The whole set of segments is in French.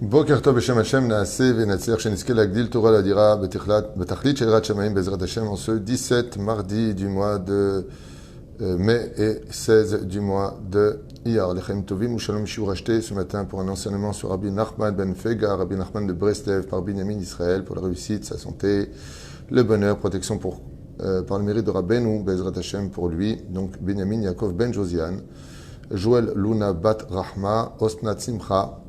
בוקר טוב בשם השם, נעשה ונצליח שנזכה להגדיל תורה לאדירה בתכלית של יראת שמיים בעזרת השם en ce 17 mardi du mois de mai et 16 du mois de Iyar. Lechem Tovim ou Shalom Shiur acheté ce matin pour un enseignement sur Rabbi Nachman ben Fega, Rabbi Nachman de Breslev par Binyamin Israël pour la réussite, sa santé, le bonheur, protection pour, par le mérite de Rabbeinu, Bezrat Hashem pour lui, donc Binyamin Yaakov ben Josian, Joël Luna bat Rahma, Osnat Simcha,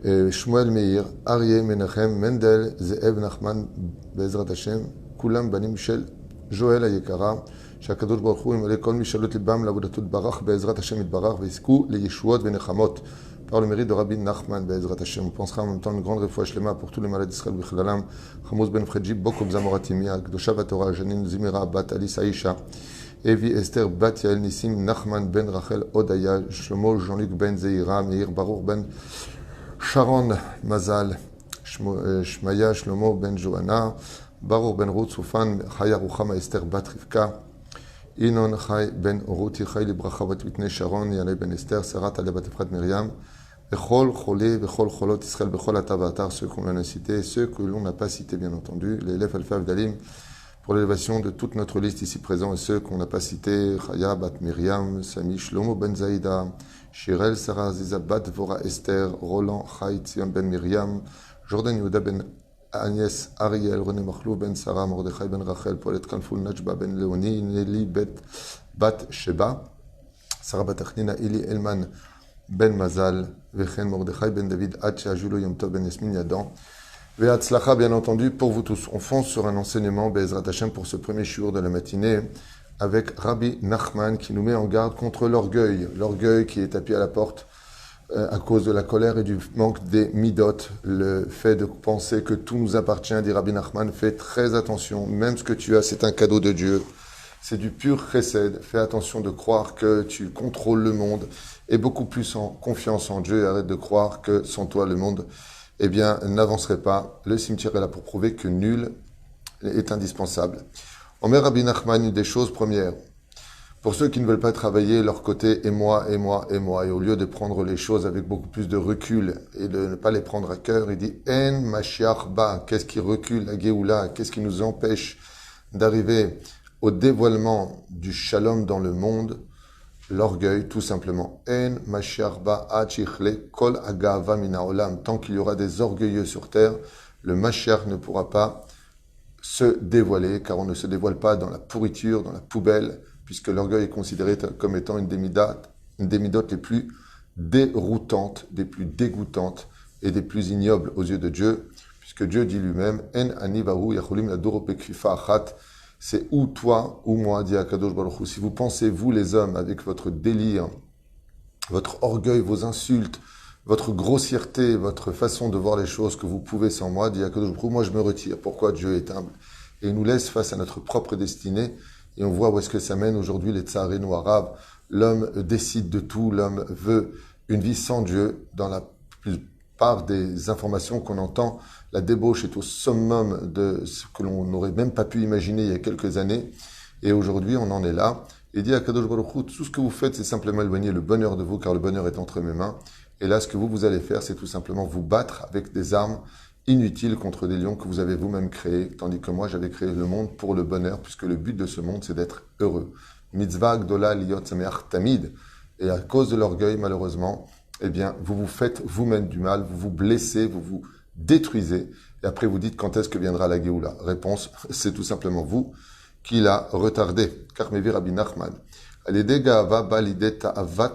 Shmuel Meir, Aryeh Menachem, Mendel, Ze'ev Nachman, Bezrat Hashem, Kulam Banim Shel, Joël Ayekara, שהקדוש ברוך הוא ימלא כל משאלות ליבם לעבודתו תברך בעזרת השם יתברך ויזכו לישועות ונחמות par le mérite de Rabbi Nachman בעזרת השם. On pensera en même temps une grande réfoua shlema pour tous les malades d'Israël בכללם, חמוס בן פרג'י, בוקוב זמורתימי, הקדושה והתורה, ז'נין זמירה, בת אליס האישה, אבי אסתר, בת יעל ניסים, נחמן בן רחל הודיה, שלמה ז'אן-לוק בן זעירה, מאיר ברוך בן שרון מזל, שמעיה שלמה בן ג'ואנה, ברוך בן רות סופן, חיה רוחמה אסתר בת רבקה, ינון חי בן רותי חי לברכה בת בטני שרון, יעלה בן אסתר, שרת עליה בת אפרת מרים, וכל חולי וכל חולות ישראל בכל אתר ואתר, ceux qu'on a cités, ceux que l'on n'a pas cités bien entendu, l'élève Alpha Avdalim, pour l'élévation de toute notre liste ici présent, et ceux qu'on n'a pas cités, Chaya bat Myriam, Sami Shlomo ben Zaïda, Shirel Sarah Aziza bat Vora Esther, Roland Chai Tzion ben Myriam, Jordan Yehuda ben Agnès, Ariel, René Machlou ben Sarah, Mordechai ben Rachel, Paulette Kanfoul, Najba ben Léonie, Nelly bat Sheba, Sarah bat Achnina, Ili Elman ben Mazal, Vechen Mordechai ben David, Hatcha, Julo Yom Tov ben Yasmin Yadan, Ve'atzlacha bien entendu pour vous tous. On fonce sur un enseignement Be'ezrat Hashem pour ce premier shiur de la matinée avec Rabbi Nachman qui nous met en garde contre l'orgueil qui est tapis à la porte à cause de la colère et du manque des midot, le fait de penser que tout nous appartient, dit Rabbi Nachman, fais très attention, même ce que tu as, c'est un cadeau de Dieu, c'est du pur chesed, fais attention de croire que tu contrôles le monde, et beaucoup plus en confiance en Dieu, et arrête de croire que sans toi le monde, eh bien, n'avancerait pas. Le cimetière est là pour prouver que nul est indispensable. On met Rabbi Nachman une des choses premières. Pour ceux qui ne veulent pas travailler leur côté, et moi, et moi, et moi, et au lieu de prendre les choses avec beaucoup plus de recul et de ne pas les prendre à cœur, il dit En Mashiach ba, qu'est-ce qui recule la Géoula, qu'est-ce qui nous empêche d'arriver au dévoilement du shalom dans le monde? L'orgueil, tout simplement. En Mashiach ba achichle kol agava mina olam. Tant qu'il y aura des orgueilleux sur terre, le Mashiach ne pourra pas se dévoiler, car on ne se dévoile pas dans la pourriture, dans la poubelle, puisque l'orgueil est considéré comme étant une des midotes les plus déroutantes, des plus dégoûtantes et des plus ignobles aux yeux de Dieu, puisque Dieu dit lui-même En ani vahu yacholim laduro bekfifa achat. C'est ou toi ou moi, dit Akadosh Baruch Hu. Si vous pensez, vous les hommes, avec votre délire, votre orgueil, vos insultes, votre grossièreté, votre façon de voir les choses, que vous pouvez sans moi, dit Akadosh Baruch Hu, moi je me retire. Pourquoi Dieu est humble? Et il nous laisse face à notre propre destinée. Et on voit où est-ce que ça mène aujourd'hui les tsarino arabes. L'homme décide de tout, l'homme veut une vie sans Dieu. Dans la plupart des informations qu'on entend, la débauche est au summum de ce que l'on n'aurait même pas pu imaginer il y a quelques années. Et aujourd'hui, on en est là. Et dit à Kadosh Baruch Hu, tout ce que vous faites, c'est simplement éloigner le bonheur de vous, car le bonheur est entre mes mains. Et là, ce que vous allez faire, c'est tout simplement vous battre avec des armes inutiles contre des lions que vous avez vous-même créés, tandis que moi, j'avais créé le monde pour le bonheur, puisque le but de ce monde, c'est d'être heureux. Mitzvah gdola liyot sameach tamid. Et à cause de l'orgueil, malheureusement, eh bien, vous vous faites vous-même du mal, vous vous blessez, vous vous détruisez, et après vous dites quand est-ce que viendra la Géoula. Réponse, c'est tout simplement vous qui l'a retardé. Car Mevi Rabbi Nachman.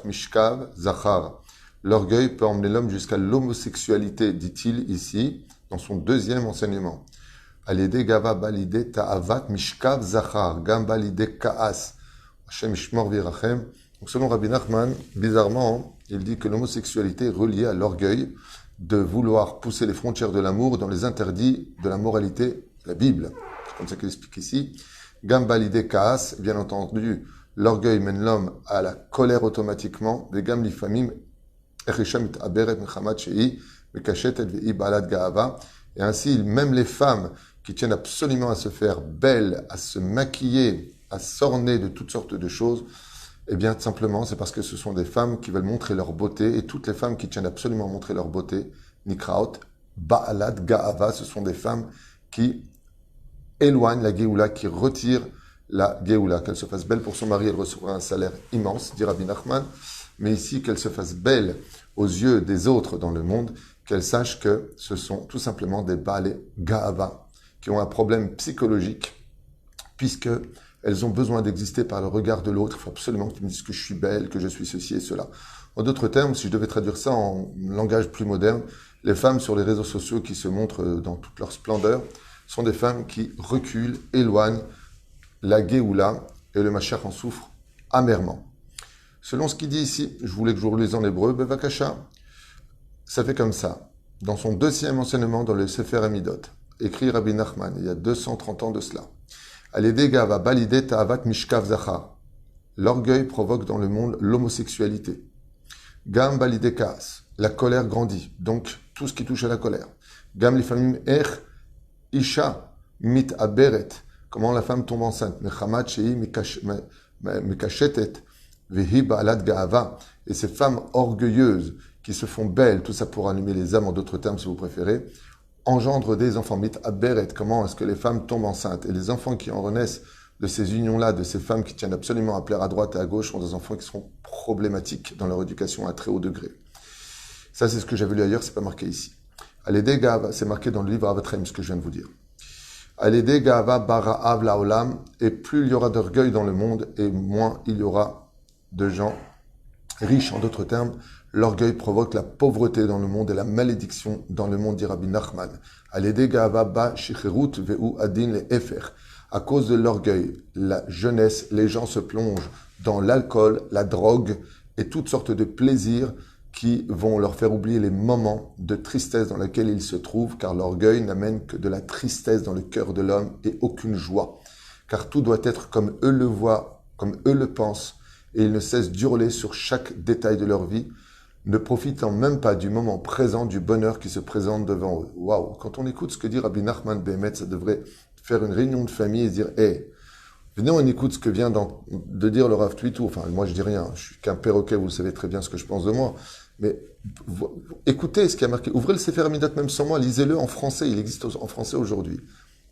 Mishkav Zachar. L'orgueil peut emmener l'homme jusqu'à l'homosexualité, dit-il ici, dans son deuxième enseignement. Mishkav Zachar, Gambalide Kaas. Hashem Ishmor Virachem. Donc selon Rabbi Nachman, bizarrement, il dit que l'homosexualité est reliée à l'orgueil de vouloir pousser les frontières de l'amour dans les interdits de la moralité de la Bible. C'est comme ça qu'il explique ici. Gambalide Kaas, bien entendu, l'orgueil mène l'homme à la colère automatiquement. Et ainsi, même les femmes qui tiennent absolument à se faire belles, à se maquiller, à s'orner de toutes sortes de choses, eh bien, simplement, c'est parce que ce sont des femmes qui veulent montrer leur beauté, et toutes les femmes qui tiennent absolument à montrer leur beauté, Nikraot, Ba'alat Ga'ava, ce sont des femmes qui éloignent la Géoula, qui retirent la Géoula. Qu'elle se fasse belle pour son mari, elle recevra un salaire immense, dit Rabbi Nachman, mais ici qu'elle se fasse belle aux yeux des autres dans le monde, qu'elle sache que ce sont tout simplement des Ba'alé Ga'ava, qui ont un problème psychologique, puisqu'elles ont besoin d'exister par le regard de l'autre. Il faut absolument qu'ils me disent que je suis belle, que je suis ceci et cela. En d'autres termes, si je devais traduire ça en langage plus moderne, les femmes sur les réseaux sociaux qui se montrent dans toute leur splendeur sont des femmes qui reculent, éloignent la Géoula, et le Mashiach en souffre amèrement. Selon ce qu'il dit ici, je voulais que je vous relise en hébreu, Bevakasha, ça fait comme ça. Dans son deuxième enseignement dans le Sefer Amidot, écrit Rabbi Nachman, il y a 230 ans de cela. Aledega va balider ta'avat mishkav zachar. L'orgueil provoque dans le monde l'homosexualité. Gam balide kaas. La colère grandit. Donc, tout ce qui touche à la colère. Gam lifamim ech isha mit aberet. Comment la femme tombe enceinte. Mechamat shei mikashetet vehi ba'alat ga'ava. Et ces femmes orgueilleuses qui se font belles, tout ça pour animer les âmes, en d'autres termes si vous préférez, engendre des enfants. Mit aberet, comment est-ce que les femmes tombent enceintes? Et les enfants qui en renaissent de ces unions-là, de ces femmes qui tiennent absolument à plaire à droite et à gauche, sont des enfants qui seront problématiques dans leur éducation à un très haut degré. Ça, c'est ce que j'avais lu ailleurs, c'est pas marqué ici. Alédé Gava, c'est marqué dans le livre Avatrem, ce que je viens de vous dire. Alédé Gava bara'av laolam, et plus il y aura d'orgueil dans le monde, et moins il y aura de gens riches. En d'autres termes, l'orgueil provoque la pauvreté dans le monde et la malédiction dans le monde, dit Rabbi Nachman. Alédé Gava ba shicherut ve'u adin le efer. À cause de l'orgueil, la jeunesse, les gens se plongent dans l'alcool, la drogue et toutes sortes de plaisirs qui vont leur faire oublier les moments de tristesse dans lesquels ils se trouvent, car l'orgueil n'amène que de la tristesse dans le cœur de l'homme et aucune joie. Car tout doit être comme eux le voient, comme eux le pensent, et ils ne cessent d'hurler sur chaque détail de leur vie, ne profitant même pas du moment présent, du bonheur qui se présente devant eux. Waouh! Quand on écoute ce que dit Rabbi Nachman Behemet, ça devrait faire une réunion de famille et se dire « Hey, venez, on écoute ce que vient de dire le Rav Twitou. » Enfin, moi, je dis rien. Je suis qu'un perroquet, vous savez très bien ce que je pense de moi. Mais écoutez ce qui a marqué. Ouvrez le Sefer Amidot même sans moi, lisez-le en français. Il existe en français aujourd'hui.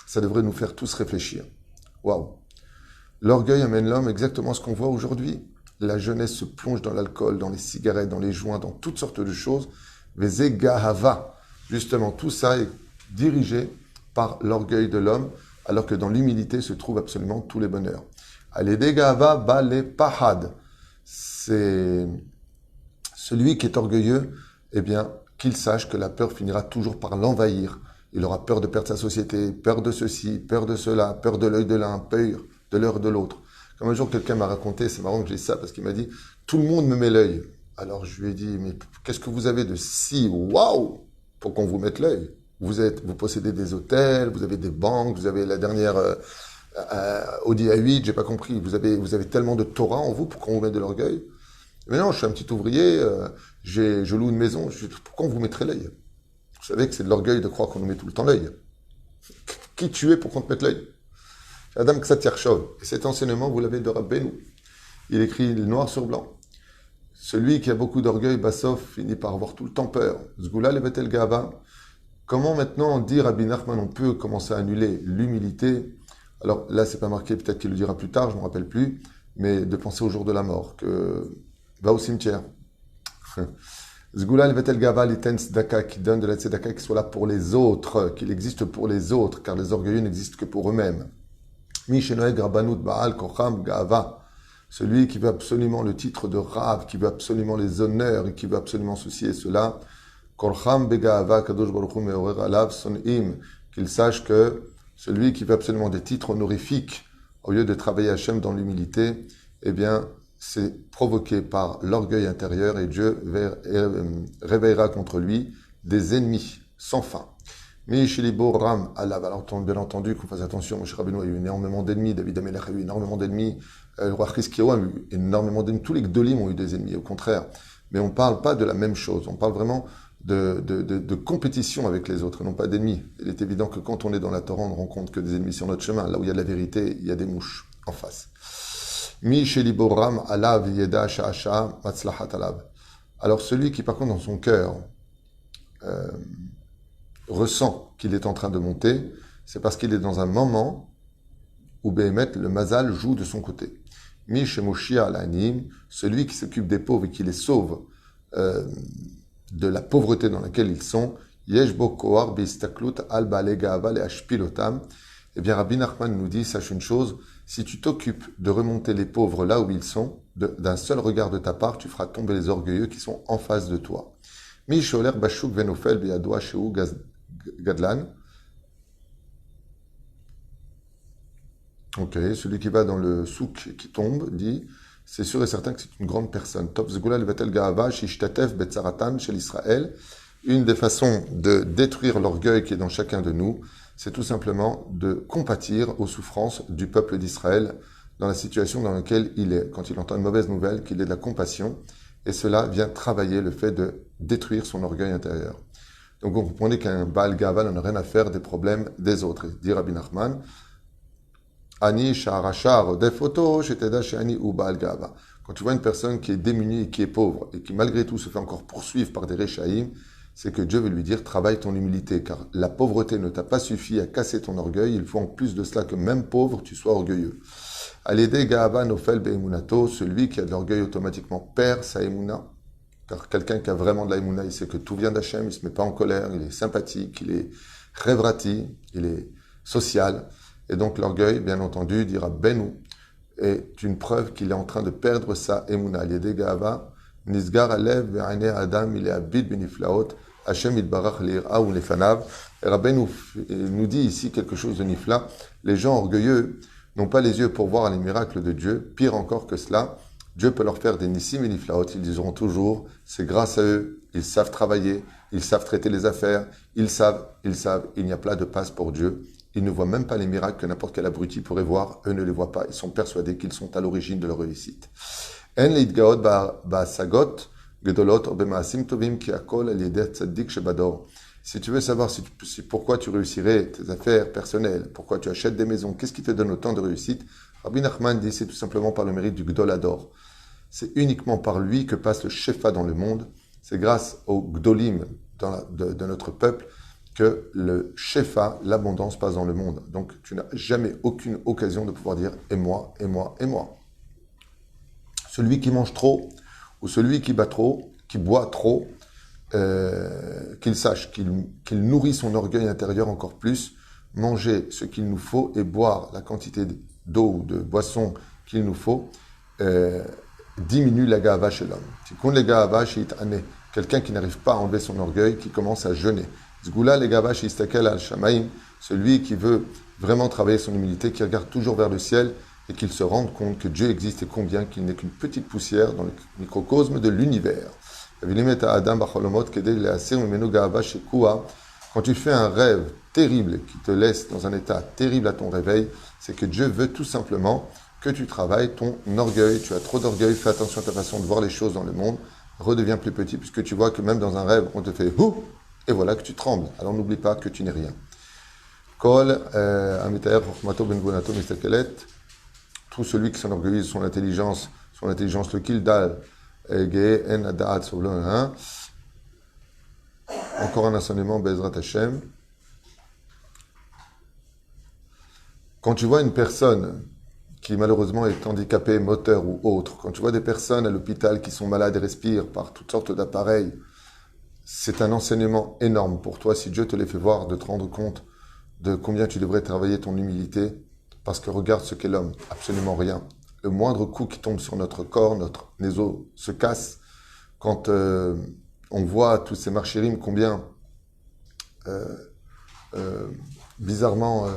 Ça devrait nous faire tous réfléchir. Waouh! L'orgueil amène l'homme exactement à ce qu'on voit aujourd'hui. La jeunesse se plonge dans l'alcool, dans les cigarettes, dans les joints, dans toutes sortes de choses. Vezé Gahava. Justement, tout ça est dirigé par l'orgueil de l'homme, alors que dans l'humilité se trouvent absolument tous les bonheurs. Alédé Gahava bale pahad. C'est celui qui est orgueilleux, eh bien, qu'il sache que la peur finira toujours par l'envahir. Il aura peur de perdre sa société, peur de ceci, peur de cela, peur de l'œil de l'un, peur de l'heure de l'autre. Comme un jour, quelqu'un m'a raconté, c'est marrant que j'ai ça, parce qu'il m'a dit, tout le monde me met l'œil. Alors je lui ai dit, mais qu'est-ce que vous avez de si waouh pour qu'on vous mette l'œil? Vous possédez des hôtels, vous avez des banques, vous avez la dernière Audi A8, j'ai pas compris. Vous avez tellement de Torah en vous pour qu'on vous mette de l'orgueil. Mais non, je suis un petit ouvrier, je loue une maison. Pourquoi on vous mettrait l'œil? Vous savez que c'est de l'orgueil de croire qu'on nous met tout le temps l'œil. Qui tu es pour qu'on te mette l'œil? Adam Ksatiarchov. Et cet enseignement, vous l'avez de Rabbeinu. Il écrit noir sur blanc. Celui qui a beaucoup d'orgueil, Bassov, finit par avoir tout le temps peur. Zgoula le Betel Gava. Comment maintenant dire Rabbi Nachman, on peut commencer à annuler l'humilité? Alors là, c'est pas marqué, peut-être qu'il le dira plus tard, je ne me rappelle plus, mais de penser au jour de la mort, que va au cimetière. Zgoula le Betel Gava, l'iten tzedaka, qui donne de la tzedaka, qui soit là pour les autres, qu'il existe pour les autres, car les orgueilleux n'existent que pour eux-mêmes. Mi shenoeg rabbanut baal kocham gava. Celui qui veut absolument le titre de Rav, qui veut absolument les honneurs et qui veut absolument ceci et cela, Korcham begava kadosh baruch hu meorer alav son'im, qu'il sache que celui qui veut absolument des titres honorifiques, au lieu de travailler Hachem dans l'humilité, eh bien, c'est provoqué par l'orgueil intérieur et Dieu réveillera contre lui des ennemis sans fin. Mais chez les Ram alav, alors bien entendu qu'on fasse attention, Moshe Rabbeinu a eu énormément d'ennemis, David Amelech a eu énormément d'ennemis, le roi Chizkiyahu a eu énormément d'ennemis, tous les Gdolim ont eu des ennemis, au contraire. Mais on ne parle pas de la même chose, on parle vraiment de compétition avec les autres, non pas d'ennemis. Il est évident que quand on est dans la Torah, on ne rencontre que des ennemis sur notre chemin. Là où il y a de la vérité, il y a des mouches en face. Mi sheliboram alav yeda sha'asha matzlahat alav. Alors celui qui par contre dans son cœur ressent qu'il est en train de monter, c'est parce qu'il est dans un moment où Béhémet, le Mazal, joue de son côté. Mishemoshia al-Anim, celui qui s'occupe des pauvres et qui les sauve de la pauvreté dans laquelle ils sont, Yeshbo Kohar Bistaklut al-Bale Ga'ava le Ashpilotam. Eh bien, Rabbi Nachman nous dit, sache une chose, si tu t'occupes de remonter les pauvres là où ils sont, d'un seul regard de ta part, tu feras tomber les orgueilleux qui sont en face de toi. Misholer Bashuk Venofel Beyadoa Sheu Gadlan. Ok, celui qui va dans le souk qui tombe dit, c'est sûr et certain que c'est une grande personne. Top Zgula Levatel Gaava Shishtatef Betzaratan chez l'Israël. Une des façons de détruire l'orgueil qui est dans chacun de nous, c'est tout simplement de compatir aux souffrances du peuple d'Israël dans la situation dans laquelle il est. Quand il entend une mauvaise nouvelle, qu'il ait de la compassion, et cela vient travailler le fait de détruire son orgueil intérieur. Donc vous comprenez qu'un Baal Gava n'a rien à faire des problèmes des autres. Dit Rabbi Nachman, Ani Sha'arashar Defoto Sheteda She'ani ou Baal Gava. Quand tu vois une personne qui est démunie et qui est pauvre, et qui malgré tout se fait encore poursuivre par des Réchaïm, c'est que Dieu veut lui dire, travaille ton humilité, car la pauvreté ne t'a pas suffi à casser ton orgueil, il faut en plus de cela que même pauvre, tu sois orgueilleux. Alédé Gaava Nofel Be'emunato, celui qui a de l'orgueil automatiquement perd sa émouna, car quelqu'un qui a vraiment de la émouna, il sait que tout vient d'Hachem, il ne se met pas en colère, il est sympathique, il est révrati, il est social, et donc l'orgueil, bien entendu, dira Benou, est une preuve qu'il est en train de perdre sa émouna. Alédé Gaava, Nisgar Alev Ve'ane Adam, il est abid beniflaot, Hachem Idbarach Le'ira ou Lefanav. Et Rabbi nous dit ici quelque chose de nifla. Les gens orgueilleux n'ont pas les yeux pour voir les miracles de Dieu. Pire encore que cela, Dieu peut leur faire des nissim et niflaot. Ils diront toujours, c'est grâce à eux, ils savent travailler, ils savent traiter les affaires, ils savent, il n'y a pas de passe pour Dieu. Ils ne voient même pas les miracles que n'importe quel abruti pourrait voir. Eux ne les voient pas. Ils sont persuadés qu'ils sont à l'origine de leur réussite. En leitgaot ba'asagot. Si tu veux savoir pourquoi tu réussirais tes affaires personnelles, pourquoi tu achètes des maisons, qu'est-ce qui te donne autant de réussite, Rabbi Nachman dit c'est tout simplement par le mérite du Gdolador. C'est uniquement par lui que passe le Shefa dans le monde. C'est grâce au Gdolim de notre peuple que le Shefa, l'abondance, passe dans le monde. Donc tu n'as jamais aucune occasion de pouvoir dire et moi, et moi, et moi. Celui qui mange trop, ou celui qui boit trop, qu'il sache qu'il nourrit son orgueil intérieur encore plus, manger ce qu'il nous faut et boire la quantité d'eau ou de boisson qu'il nous faut, diminue la ga'ava chez l'homme. Tikkun le ga'ava she'it'ane, quelqu'un qui n'arrive pas à enlever son orgueil, qui commence à jeûner. Zgula le ga'ava she'istakel al shamaim, celui qui veut vraiment travailler son humilité, qui regarde toujours vers le ciel, et qu'il se rende compte que Dieu existe et combien qu'il n'est qu'une petite poussière dans le microcosme de l'univers. Quand tu fais un rêve terrible qui te laisse dans un état terrible à ton réveil, c'est que Dieu veut tout simplement que tu travailles ton orgueil. Tu as trop d'orgueil, fais attention à ta façon de voir les choses dans le monde, redeviens plus petit, puisque tu vois que même dans un rêve, on te fait « Hou !» et voilà que tu trembles. Alors n'oublie pas que tu n'es rien. Kol Amitaer Chochmato Ben Gonato Mistakelet. Tout celui qui s'enorgueillit de son intelligence le kildal, en adaat soblon. Encore un enseignement, Bezrat Hashem. Quand tu vois une personne qui malheureusement est handicapée, moteur ou autre, quand tu vois des personnes à l'hôpital qui sont malades et respirent par toutes sortes d'appareils, c'est un enseignement énorme pour toi, si Dieu te les fait voir, de te rendre compte de combien tu devrais travailler ton humilité. Parce que regarde ce qu'est l'homme, absolument rien. Le moindre coup qui tombe sur notre corps, les os se cassent. Quand on voit tous ces marchérim, combien bizarrement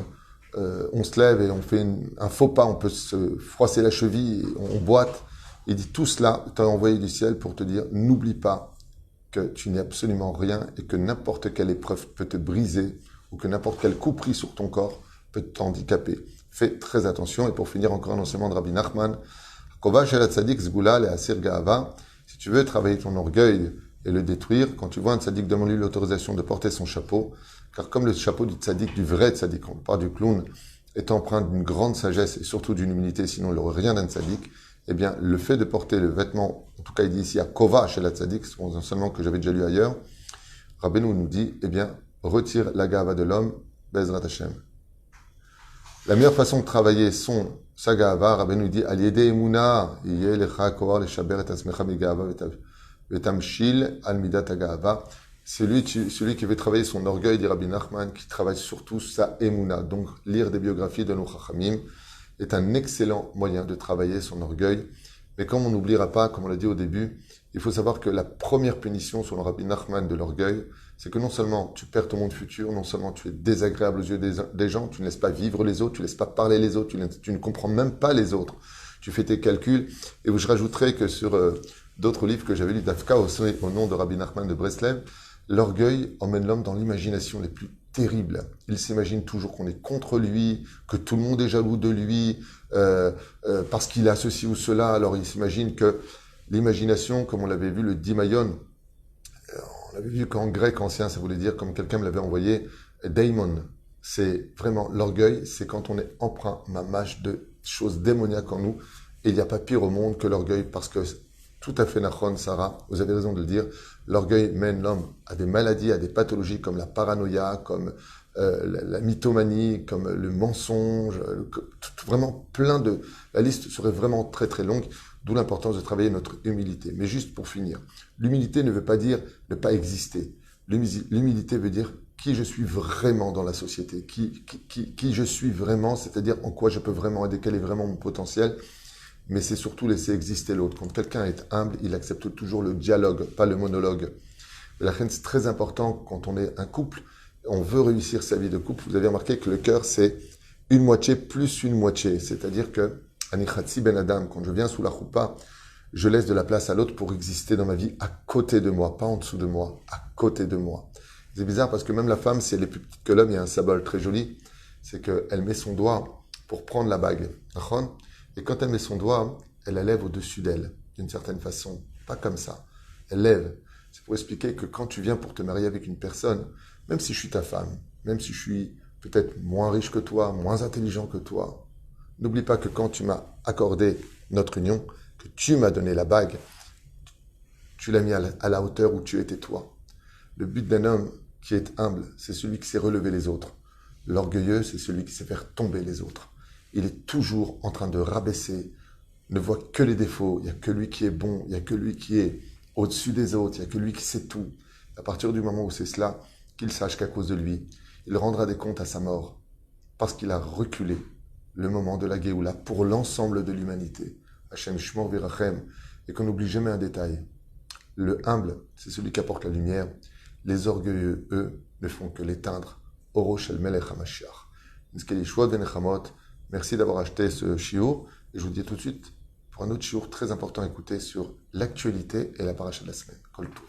on se lève et on fait un faux pas, on peut se froisser la cheville, on boite. Il dit tout cela, t'as envoyé du ciel pour te dire, n'oublie pas que tu n'es absolument rien et que n'importe quelle épreuve peut te briser ou que n'importe quel coup pris sur ton corps peut t'handicaper. Fais très attention. Et pour finir, encore un enseignement de Rabbi Nachman. Si tu veux travailler ton orgueil et le détruire, quand tu vois un tzaddik, demande-lui l'autorisation de porter son chapeau. Car comme le chapeau du tzaddik, du vrai tzaddik, on parle du clown, est empreint d'une grande sagesse et surtout d'une humilité, sinon il n'aurait rien d'un tzaddik, eh bien, le fait de porter le vêtement, en tout cas il dit ici à kova chez la tzaddik, c'est un enseignement que j'avais déjà lu ailleurs, Rabbeinu nous dit, eh bien, retire la gava de l'homme, Bezrat Hashem. La meilleure façon de travailler sa gava, Rabbeinu nous dit, Al-Yede Emuna, Yeh Lecha Koar Leshaber et Asmecha Megava Vetamshil Al-Midat Agava. Celui qui veut travailler son orgueil, dit Rabbi Nachman, qui travaille surtout sa Emuna. Donc, lire des biographies de nos Chachamim est un excellent moyen de travailler son orgueil. Mais comme on n'oubliera pas, comme on l'a dit au début, il faut savoir que la première punition sur le Rabbi Nachman de l'orgueil, c'est que non seulement tu perds ton monde futur, non seulement tu es désagréable aux yeux des gens, tu ne laisses pas vivre les autres, tu ne laisses pas parler les autres, tu ne comprends même pas les autres. Tu fais tes calculs. Et je rajouterai que sur d'autres livres que j'avais lus d'Afka au nom de Rabbi Nachman de Breslev, l'orgueil emmène l'homme dans l'imagination les plus terribles. Il s'imagine toujours qu'on est contre lui, que tout le monde est jaloux de lui, parce qu'il a ceci ou cela. Alors il s'imagine que l'imagination, comme on l'avait vu, le dimaion, on l'avait vu qu'en grec ancien, ça voulait dire, comme quelqu'un me l'avait envoyé, daimon. C'est vraiment l'orgueil, c'est quand on est empreint, mamache, de choses démoniaques en nous. Et il n'y a pas pire au monde que l'orgueil, parce que tout à fait nachon, Sarah, vous avez raison de le dire, l'orgueil mène l'homme à des maladies, à des pathologies comme la paranoïa, comme la mythomanie, comme le mensonge, vraiment plein de... La liste serait vraiment très très longue, d'où l'importance de travailler notre humilité. Mais juste pour finir, l'humilité ne veut pas dire ne pas exister. L'humilité veut dire qui je suis vraiment dans la société, qui je suis vraiment, c'est-à-dire en quoi je peux vraiment aider, quel est vraiment mon potentiel. Mais c'est surtout laisser exister l'autre. Quand quelqu'un est humble, il accepte toujours le dialogue, pas le monologue. Et la reine, c'est très important quand on est un couple, on veut réussir sa vie de couple. Vous avez remarqué que le cœur, c'est une moitié plus une moitié. C'est-à-dire que, Anichatsi ben Adam, quand je viens sous la choupa, je laisse de la place à l'autre pour exister dans ma vie à côté de moi, pas en dessous de moi, à côté de moi. C'est bizarre parce que même la femme, si elle est plus petite que l'homme, il y a un symbole très joli, c'est qu'elle met son doigt pour prendre la bague. Et quand elle met son doigt, elle la lève au-dessus d'elle, d'une certaine façon. Pas comme ça. Elle lève. C'est pour expliquer que quand tu viens pour te marier avec une personne, même si je suis ta femme, même si je suis peut-être moins riche que toi, moins intelligent que toi, n'oublie pas que quand tu m'as accordé notre union, que tu m'as donné la bague, tu l'as mis à la hauteur où tu étais toi. Le but d'un homme qui est humble, c'est celui qui sait relever les autres. L'orgueilleux, c'est celui qui sait faire tomber les autres. Il est toujours en train de rabaisser, ne voit que les défauts, il n'y a que lui qui est bon, il n'y a que lui qui est au-dessus des autres, il n'y a que lui qui sait tout. À partir du moment où c'est cela, qu'il sache qu'à cause de lui, il rendra des comptes à sa mort, parce qu'il a reculé le moment de la Géoula pour l'ensemble de l'humanité. Hachem Shmor Virachem, et qu'on n'oublie jamais un détail. Le humble, c'est celui qui apporte la lumière. Les orgueilleux, eux, ne font que l'éteindre. Oro Shel Melech HaMashiach. Merci d'avoir acheté ce shiur. Et je vous dis tout de suite pour un autre shiur très important à écouter sur l'actualité et la paracha de la semaine. Kol Tov.